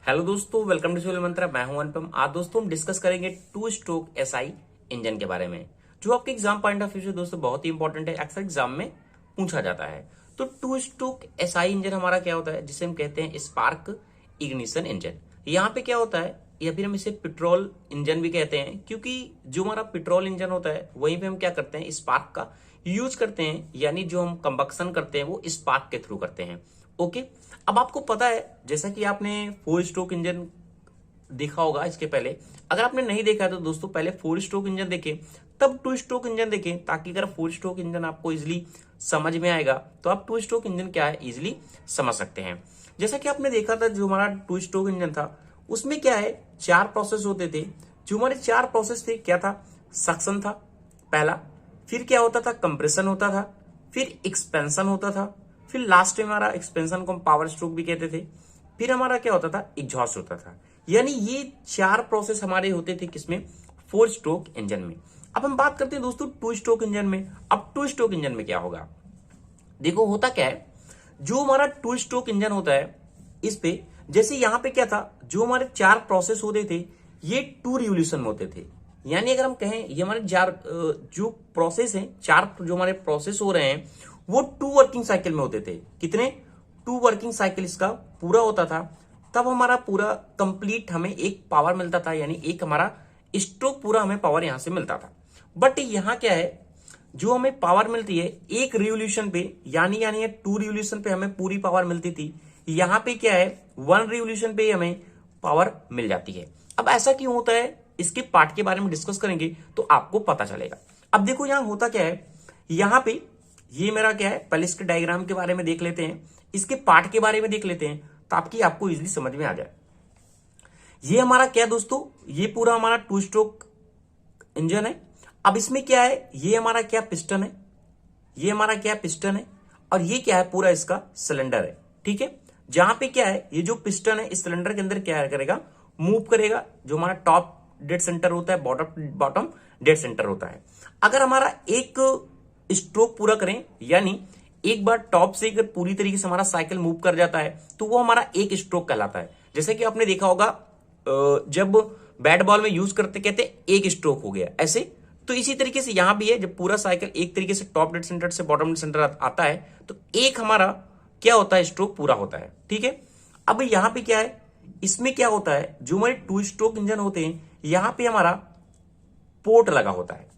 Hello दोस्तों, welcome to soul मंत्रा। मैं हूं अनुपम। आज दोस्तों हम डिस्कस करेंगे टू स्ट्रोक एसआई इंजन के बारे में, जो आपके एग्जाम पॉइंट ऑफ व्यू से दोस्तों बहुत ही इंपॉर्टेंट है। अक्सर एग्जाम में पूछा जाता है। तो टू स्ट्रोक एसआई इंजन हमारा क्या होता है, जिसे हम कहते हैं स्पार्क इग्निशन इंजन। यहाँ पे क्या होता है, या फिर हम इसे पेट्रोल इंजन भी कहते हैं, क्योंकि जो हमारा पेट्रोल इंजन होता है वहीं पे हम क्या करते हैं, स्पार्क का यूज करते हैं। यानी जो हम कंबक्शन करते हैं वो स्पार्क के थ्रू करते हैं। ओके, अब आपको पता है, जैसा कि आपने 4 स्ट्रोक इंजन देखा होगा इसके पहले। अगर आपने नहीं देखा है तो दोस्तों पहले 4 स्ट्रोक इंजन देखें, तब 2 स्ट्रोक इंजन देखें, ताकि अगर 4 स्ट्रोक इंजन आपको इजिली समझ में आएगा तो आप 2 स्ट्रोक इंजन क्या है इजिली समझ सकते हैं। जैसा कि आपने देखा था, जो हमारा 2 स्ट्रोक इंजन था उसमें क्या है, 4 प्रोसेस होते थे। जो हमारे 4 प्रोसेस थे, क्या था, सक्शन था पहला, फिर क्या होता था, कंप्रेशन होता था, फिर एक्सपेंशन होता था, फिर लास्ट में हमारा एक्सपेंशन को हम पावर स्ट्रोक भी कहते थे, फिर हमारा क्या होता था, एग्जॉस्ट होता था। यानी ये 4 प्रोसेस हमारे होते थे किसमें, 4 स्ट्रोक इंजन में। अब हम बात करते हैं दोस्तों 2 स्ट्रोक इंजन में। अब 2 स्ट्रोक इंजन में क्या होगा, देखो होता क्या है, जो हमारा 2 स्ट्रोक इंजन होता है इस पे, जैसे यहां पे क्या था, जो हमारे 4 प्रोसेस होते थे ये 2 रिवोल्यूशन में होते थे। यानी अगर हम कहें ये हमारे 4 जो प्रोसेस हैं, 4 जो हमारे प्रोसेस हो रहे हैं वो 2 वर्किंग साइकिल में होते थे। कितने, 2 वर्किंग साइकिल इसका पूरा होता था, तब हमारा पूरा कंप्लीट हमें एक पावर मिलता था। यानी एक हमारा स्ट्रोक पूरा हमें पावर यहां से मिलता था। बट यहां क्या है, जो हमें पावर मिलती है एक रिवोल्यूशन पे, यानी 2 रिवोल्यूशन पे हमें पूरी पावर मिलती थी। यहां पे क्या है, 1 रिवोल्यूशन पे हमें पावर मिल जाती है। अब ऐसा क्यों होता है, इसके पार्ट के बारे में डिस्कस करेंगे तो आपको पता चलेगा। अब देखो यहां होता क्या है, यहां पे ये मेरा क्या है, पहले इसके डायग्राम के बारे में देख लेते हैं, इसके पार्ट के बारे में देख लेते हैं, ताकि आपको इजीली समझ में आ जाए। ये हमारा क्या दोस्तों, ये पूरा हमारा 2 स्ट्रोक इंजन है। अब इसमें क्या है, ये हमारा क्या पिस्टन है, ये हमारा क्या पिस्टन है, और ये क्या है, पूरा इसका सिलेंडर है। ठीक है, जहां पे क्या है, ये जो पिस्टन है इस सिलेंडर के अंदर क्या करेगा, मूव करेगा। जो हमारा टॉप डेड सेंटर होता है, बॉटम डेड सेंटर होता है। अगर हमारा एक स्ट्रोक पूरा करें, यानी एक बार टॉप से अगर पूरी तरीके से हमारा साइकिल मूव कर जाता है तो वो हमारा एक स्ट्रोक कहलाता है। जैसे कि आपने देखा होगा, जब बैट बॉल में यूज करते कहते एक स्ट्रोक हो गया ऐसे, तो इसी तरीके से यहां भी है, जब पूरा साइकिल एक तरीके से टॉप डेड सेंटर से बॉटम डेड सेंटर आता है तो एक हमारा क्या होता है, स्ट्रोक पूरा होता है। ठीक है, अब यहां पे क्या है, इसमें क्या होता है, जो हमारे 2 स्ट्रोक इंजन होते हैं यहां पे हमारा पोर्ट लगा होता है।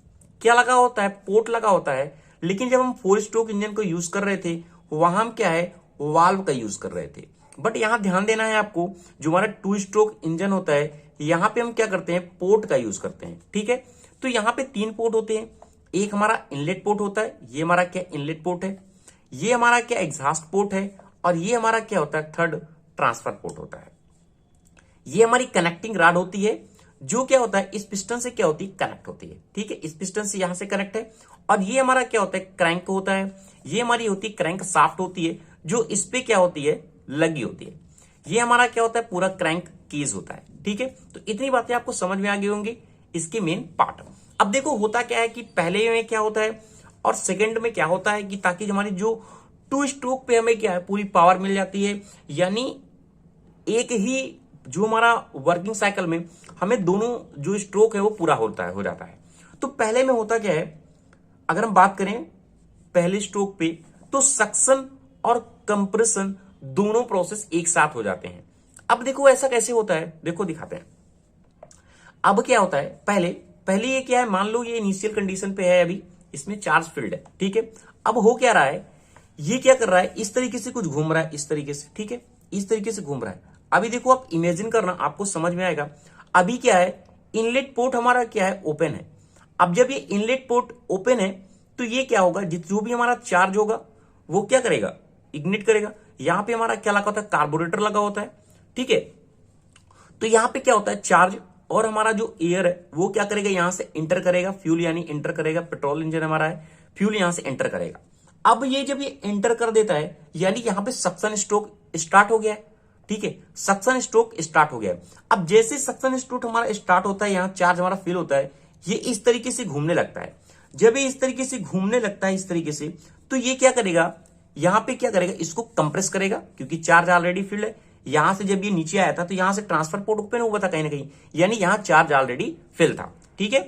क्या लगा होता है, पोर्ट लगा होता है। लेकिन जब हम 4 स्ट्रोक इंजन को यूज कर रहे थे वहां हम क्या है, वाल्व का यूज कर रहे थे। बट यहां ध्यान देना है आपको, जो हमारा 2 स्ट्रोक इंजन होता है यहां पे हम क्या करते हैं, पोर्ट का यूज करते हैं। ठीक है, तो यहां पे 3 पोर्ट होते हैं। एक हमारा इनलेट पोर्ट होता है, ये हमारा क्या इनलेट पोर्ट है, ये हमारा क्या एग्जॉस्ट पोर्ट है, और ये हमारा क्या होता है, थर्ड ट्रांसफर पोर्ट होता है। ये हमारी कनेक्टिंग रॉड होती है, जो क्या होता है, इस पिस्टन से क्या होती है, कनेक्ट होती है। ठीक है, इस पिस्टन से यहां से कनेक्ट है। और ये हमारा क्या होता है, क्रैंक होता है। ये हमारी होती है क्रैंक शाफ्ट होती है, जो इस पे क्या होती है, लगी होती है। ये हमारा क्या होता है, पूरा क्रैंक कीज होता है। ठीक है, तो इतनी बातें आपको समझ में आ गई होंगी इसके मेन पार्ट। अब देखो होता क्या है कि पहले में क्या होता है और सेकंड में क्या होता है, कि ताकि हमारी जो 2 स्ट्रोक पे हमें क्या है, पूरी पावर मिल जाती है। यानी एक ही जो हमारा वर्किंग साइकिल में हमें दोनों जो स्ट्रोक है वो पूरा होता है, हो जाता है। तो पहले में होता क्या है, अगर हम बात करें पहले स्ट्रोक पे, तो सक्शन और कंप्रेशन दोनों प्रोसेस एक साथ हो जाते हैं। अब देखो ऐसा कैसे होता है, देखो दिखाते हैं। अब क्या होता है, पहले पहले ये क्या है, मान लो ये इनिशियल कंडीशन पे है, अभी इसमें चार्ज फील्ड है। ठीक है, अब हो क्या रहा है, ये क्या कर रहा है, इस तरीके से कुछ घूम रहा है, इस तरीके से। ठीक है, इस तरीके से घूम रहा है। अभी देखो आप इमेजिन करना, आपको समझ में आएगा। अभी क्या है, इनलेट पोर्ट हमारा क्या है, ओपन है। अब जब ये इनलेट पोर्ट ओपन है तो ये क्या होगा, जो भी हमारा चार्ज होगा वो क्या करेगा, इग्निट करेगा। यहां पे हमारा क्या लगा होता है, कार्बोरेटर लगा होता है। ठीक है, तो यहां पे क्या होता है, चार्ज और हमारा जो एयर है वो क्या करेगा, यहां से इंटर करेगा, फ्यूल यानी इंटर करेगा। पेट्रोल इंजन हमारा है, फ्यूल यहां से एंटर करेगा। अब ये जब ये एंटर कर देता है, यानी यहां पे सक्शन स्ट्रोक स्टार्ट हो गया है। ठीक है, सक्शन स्ट्रोक स्टार्ट हो गया है। अब जैसे सक्शन स्ट्रोक हमारा स्टार्ट होता है, यहां चार्ज हमारा फिल होता है, ये इस तरीके से घूमने लगता है। जब ये इस तरीके से घूमने लगता है, इस तरीके से, तो ये क्या करेगा, यहां पे क्या करेगा, इसको कंप्रेस करेगा, क्योंकि चार्ज ऑलरेडी फिल्ड है। यहां से जब ये नीचे आया था तो यहां से ट्रांसफर पोर्ट ओपन हुआ था कहीं ना कहीं, यानी यहां चार्ज ऑलरेडी फिल था। ठीक है,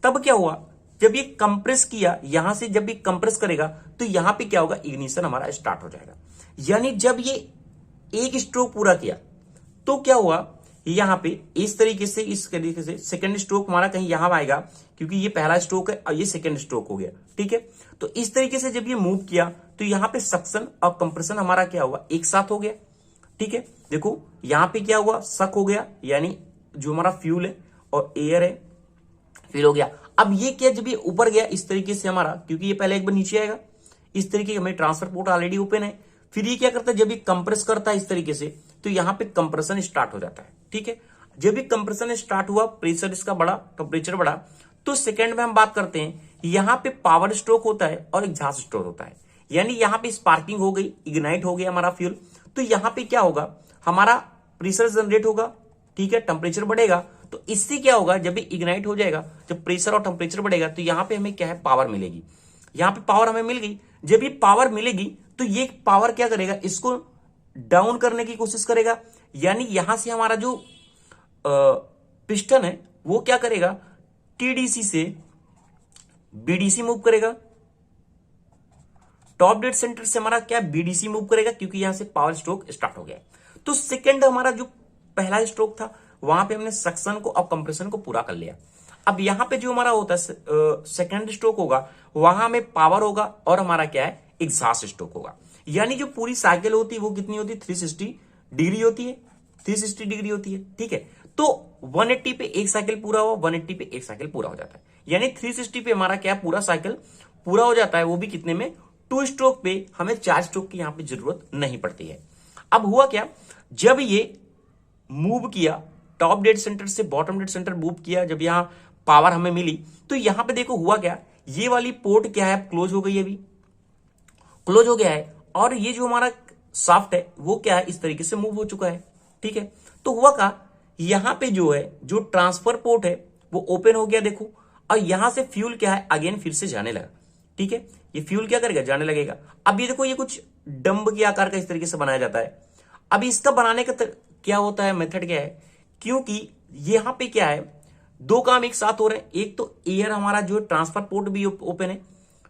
तब क्या हुआ, जब ये कंप्रेस किया, यहां से जब ये कंप्रेस करेगा तो यहां पे क्या होगा, इग्निशन हमारा स्टार्ट हो जाएगा। यानी जब ये एक स्ट्रोक पूरा किया तो क्या हुआ, यहां पे इस तरीके से सेकंड स्ट्रोक हमारा कहीं यहां आएगा, क्योंकि ये पहला स्ट्रोक है और ये सेकंड स्ट्रोक हो गया। ठीक है, तो इस तरीके से जब ये मूव किया तो यहां पे सक्शन और कंप्रेशन हमारा क्या हुआ, एक साथ हो गया। ठीक है, देखो यहां पे क्या हुआ, सक हो गया, यानी जो हमारा फ्यूल है और एयर है फिल हो गया। अब ये क्या, जब ये ऊपर गया इस तरीके से हमारा, क्योंकि ये पहले एक बार नीचे आएगा, इस तरीके का ट्रांसफर पोर्ट ऑलरेडी ओपन है, फिर ये क्या करता है, जब ये कंप्रेस करता है इस तरीके से तो यहां पे कंप्रेशन स्टार्ट हो जाता है। ठीक है, जब भी कंप्रेशन स्टार्ट हुआ, प्रेशर इसका बढ़ा, टेम्परेचर बढ़ा, तो सेकंड में हम बात करते हैं, यहां पे पावर स्ट्रोक होता है और एग्जॉस्ट स्ट्रोक होता है। यानी यहां पे स्पार्किंग हो गई, इग्नाइट हो गया हमारा फ्यूल, तो यहां पे क्या होगा, हमारा प्रेशर जनरेट होगा। ठीक है, टेम्परेचर बढ़ेगा, तो इससे क्या होगा, जब भी इग्नाइट हो जाएगा, जब प्रेशर और टेम्परेचर बढ़ेगा तो यहां पे हमें क्या है, पावर मिलेगी। यहां पे पावर हमें मिल गई, जब ये पावर मिलेगी तो ये पावर क्या करेगा, इसको डाउन करने की कोशिश करेगा। यानी यहां से हमारा जो पिस्टन है वो क्या करेगा, टीडीसी से बीडीसी मूव करेगा, टॉप डेड सेंटर से हमारा क्या बीडीसी मूव करेगा, क्योंकि यहां से पावर स्ट्रोक स्टार्ट हो गया। तो सेकंड हमारा जो पहला स्ट्रोक था वहां पे हमने सक्शन को और कंप्रेशन को पूरा कर लिया। अब यहां पे जो हमारा होता है सेकंड स्ट्रोक होगा, वहां में पावर होगा और हमारा क्या है, एग्जॉस्ट स्ट्रोक होगा। यानी जो पूरी साइकिल होती है वो कितनी होती है, 360 डिग्री होती है, 360 डिग्री होती है। ठीक है, तो 180 पे एक साइकिल पूरा हुआ, 180 पे एक साइकिल पूरा हो जाता है, यानी 360 पे हमारा क्या पूरा साइकिल पूरा हो जाता है, वो भी कितने में, 2 स्ट्रोक पे। हमें 4 स्ट्रोक की यहां पे जरूरत नहीं पड़ती है। अब हुआ क्या, जब ये मूव किया टॉप डेड सेंटर से बॉटम डेड सेंटर मूव किया, जब यहां पावर हमें मिली तो यहां पे देखो हुआ क्या, ये वाली पोर्ट क्या है, क्लोज हो गई, अभी क्लोज हो गया है, और ये जो हमारा शाफ्ट है वो क्या है, इस तरीके से मूव हो चुका है। ठीक है, तो हुआ का यहां पे जो है, जो ट्रांसफर पोर्ट है वो ओपन हो गया, देखो, और यहां से फ्यूल क्या है, अगेन फिर से जाने लगा। ठीक है, ये फ्यूल क्या करेगा, जाने लगेगा। अब ये देखो, ये कुछ डंब के आकार का इस तरीके से बनाया जाता है। अब इसका बनाने का क्या होता है, मेथड क्या है, क्योंकि यहां पे क्या है, 2 काम एक साथ हो रहे हैं। एक तो एयर हमारा जो ट्रांसफर पोर्ट भी ओपन है,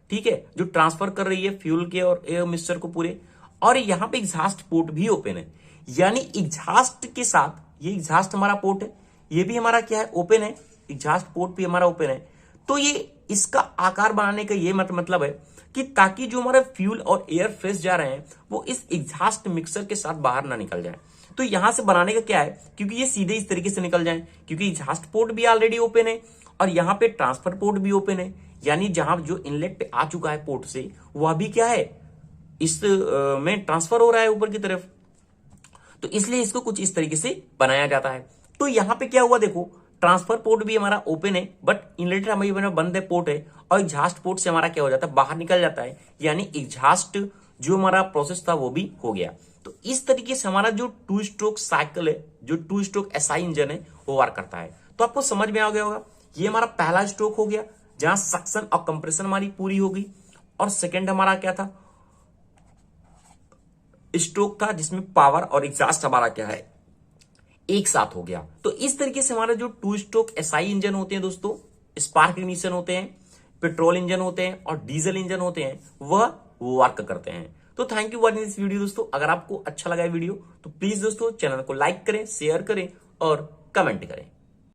ठीक है, जो ट्रांसफर कर रही है फ्यूल के और एयर मिक्सचर को पूरे, और यहां पे एग्जॉस्ट पोर्ट भी ओपन है। यानी एग्जॉस्ट के साथ, ये एग्जॉस्ट हमारा पोर्ट है, ये भी हमारा क्या है, ओपन है, एग्जॉस्ट पोर्ट भी हमारा ओपन है। तो ये इसका आकार बनाने का ये मतलब है कि ताकि जो हमारे फ्यूल और एयर फेस जा रहे हैं वो इस एग्जॉस्ट मिक्सर के साथ बाहर ना निकल जाए। तो यहां से बनाने का क्या है, क्योंकि ये सीधे इस तरीके से निकल जाए, क्योंकि एग्जॉस्ट पोर्ट भी ऑलरेडी ओपन है और यहां पे ट्रांसफर पोर्ट भी ओपन है। यानी जहां जो इनलेट पे आ चुका है पोर्ट से, वह भी क्या है, इस में ट्रांसफर हो रहा है ऊपर की तरफ। तो इसलिए इसको कुछ इस तरीके से बनाया जाता है। तो यहां पे क्या हुआ, देखो, ट्रांसफर पोर्ट भी हमारा ओपन है, बट इनलेट हमारी बंद है, पोर्ट है, और एग्जॉस्ट पोर्ट से हमारा क्या हो जाता है, बाहर निकल जाता है। यानी एग्जॉस्ट जो हमारा प्रोसेस था वो भी हो गया। तो इस तरीके से हमारा जो 2 स्ट्रोक साइकिल है, जो 2 स्ट्रोक एसआई इंजन है, वो वर्क करता है। तो आपको समझ में आ गया होगा, ये हमारा पहला स्ट्रोक हो गया जहां सक्शन और कंप्रेशन हमारी पूरी हो गई, और सेकेंड हमारा क्या था, स्ट्रोक था जिसमें पावर और एग्जॉस्ट हमारा क्या है, एक साथ हो गया। तो इस तरीके से हमारा जो 2 स्ट्रोक एसआई इंजन होते हैं दोस्तों, स्पार्क इग्निशन होते हैं, पेट्रोल इंजन होते हैं और डीजल इंजन होते हैं, वह वर्क करते हैं। तो thank you watching this video दोस्तों। अगर आपको अच्छा लगा वीडियो तो प्लीज दोस्तों चैनल को लाइक करें, शेयर करें और कमेंट करें।